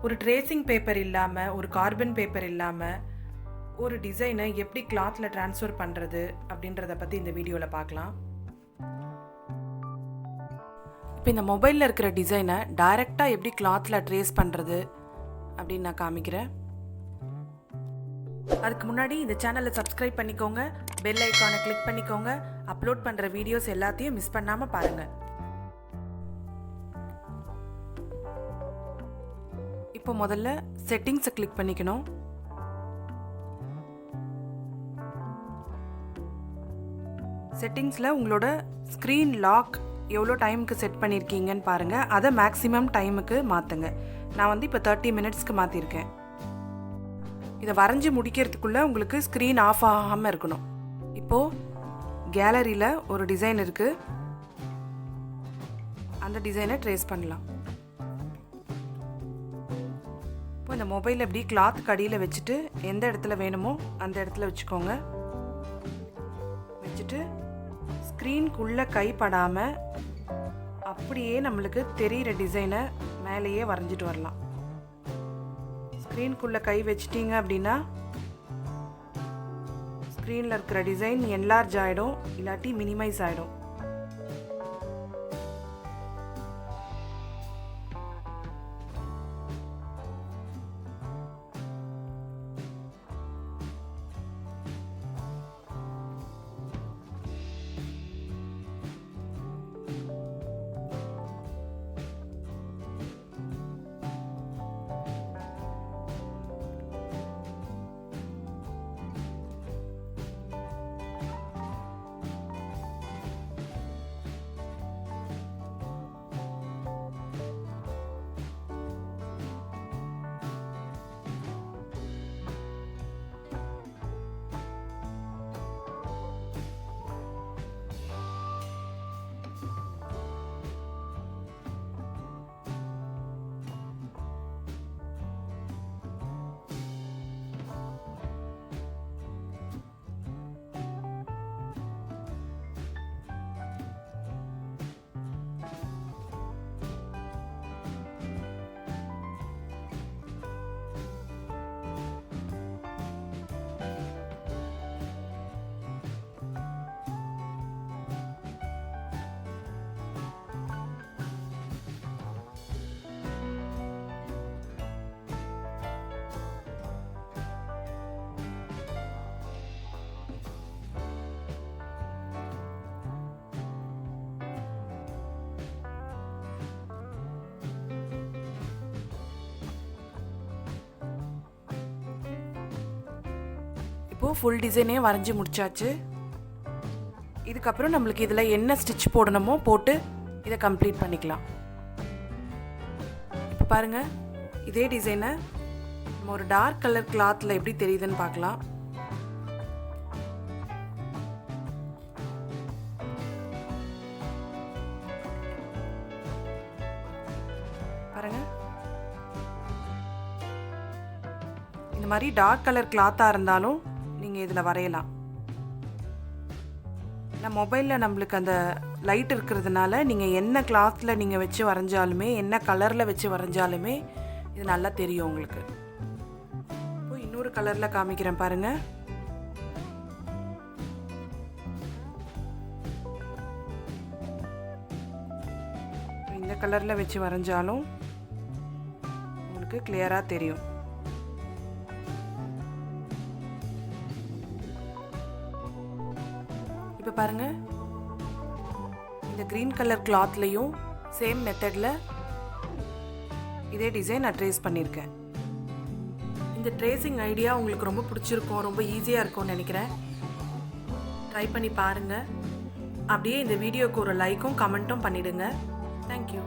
ஒரு tracing paper இல்லாமல், ஒரு கார்பன் பேப்பர் இல்லாமல் ஒரு டிசைனை எப்படி கிளாத்தில் ட்ரான்ஸ்ஃபர் பண்ணுறது அப்படின்றத பற்றி இந்த வீடியோவில் பார்க்கலாம். இப்போ இந்த மொபைலில் இருக்கிற டிசைனை டைரெக்டாக எப்படி கிளாத்தில் ட்ரேஸ் பண்ணுறது அப்படின்னு நான் காமிக்கிறேன். அதுக்கு முன்னாடி இந்த சேனலை சப்ஸ்கிரைப் பண்ணிக்கோங்க, பெல் ஐக்கானை கிளிக் பண்ணிக்கோங்க. அப்லோட் பண்ணுற வீடியோஸ் எல்லாத்தையும் மிஸ் பண்ணாமல் பாருங்கள். இப்போ முதல்ல செட்டிங்ஸை கிளிக் பண்ணிக்கணும். செட்டிங்ஸில் உங்களோட ஸ்க்ரீன் லாக் எவ்வளோ டைமுக்கு செட் பண்ணியிருக்கீங்கன்னு பாருங்கள். அதை மேக்ஸிமம் டைமுக்கு மாற்றுங்க. நான் இப்போ 30 மினிட்ஸ்க்கு மாற்றிருக்கேன். இதை வரைஞ்சி முடிக்கிறதுக்குள்ளே உங்களுக்கு ஸ்க்ரீன் ஆஃப் ஆகாமல் இருக்கணும். இப்போது கேலரியில் ஒரு டிசைன் இருக்குது, அந்த டிசைனை ட்ரேஸ் பண்ணலாம். இப்போ இந்த மொபைல் எப்படி கிளாத் கடியில் வச்சுட்டு எந்த இடத்துல வேணுமோ அந்த இடத்துல வச்சுக்கோங்க. வச்சுட்டு ஸ்க்ரீனுக்குள்ளே கைப்படாமல் அப்படியே நம்மளுக்கு தெரிகிற டிசைனை மேலேயே வரைஞ்சிட்டு வரலாம். ஸ்க்ரீனுக்குள்ளே கை வச்சிட்டிங்க அப்படின்னா ஸ்க்ரீனில் இருக்கிற டிசைன் என்லார்ஜ் ஆகிடும், இல்லாட்டி மினிமைஸ் ஆகிடும். இப்போது ஃபுல் டிசைனே வரைஞ்சி முடிச்சாச்சு. இதுக்கப்புறம் நம்மளுக்கு இதில் என்ன ஸ்டிச் போடணுமோ போட்டு இதை கம்ப்ளீட் பண்ணிக்கலாம். இப்போ பாருங்கள், இதே டிசைனை நம்ம ஒரு டார்க் கலர் கிளாத்தில் எப்படி தெரியுதுன்னு பார்க்கலாம். பாருங்கள், இந்த மாதிரி டார்க் கலர் கிளாத்தாக இருந்தாலும் நீங்கள் இதில் வரையலாம். நான் மொபைலில் நம்மளுக்கு அந்த லைட் இருக்கிறதுனால நீங்கள் என்ன கிளாத்தில் நீங்கள் வச்சு வரைஞ்சாலுமே, என்ன கலரில் வச்சு வரைஞ்சாலுமே இது நல்லா தெரியும் உங்களுக்கு. இப்போ இன்னொரு கலரில் காமிக்கிறேன் பாருங்கள். இந்த கலரில் வச்சு வரைஞ்சாலும் உங்களுக்கு கிளியராக தெரியும். இப்போ பாருங்கள், இந்த க்ரீன் கலர் கிளாத்லேயும் சேம் மெத்தடில் இதே டிசைன் நான் ட்ரேஸ் பண்ணியிருக்கேன். இந்த ட்ரேசிங் ஐடியா உங்களுக்கு ரொம்ப பிடிச்சிருக்கும், ரொம்ப ஈஸியாக இருக்கும்னு நினைக்கிறேன். ட்ரை பண்ணி பாருங்கள். அப்படியே இந்த வீடியோக்கு ஒரு லைக்கும் கமெண்ட்டும் பண்ணிவிடுங்க. தேங்க்யூ.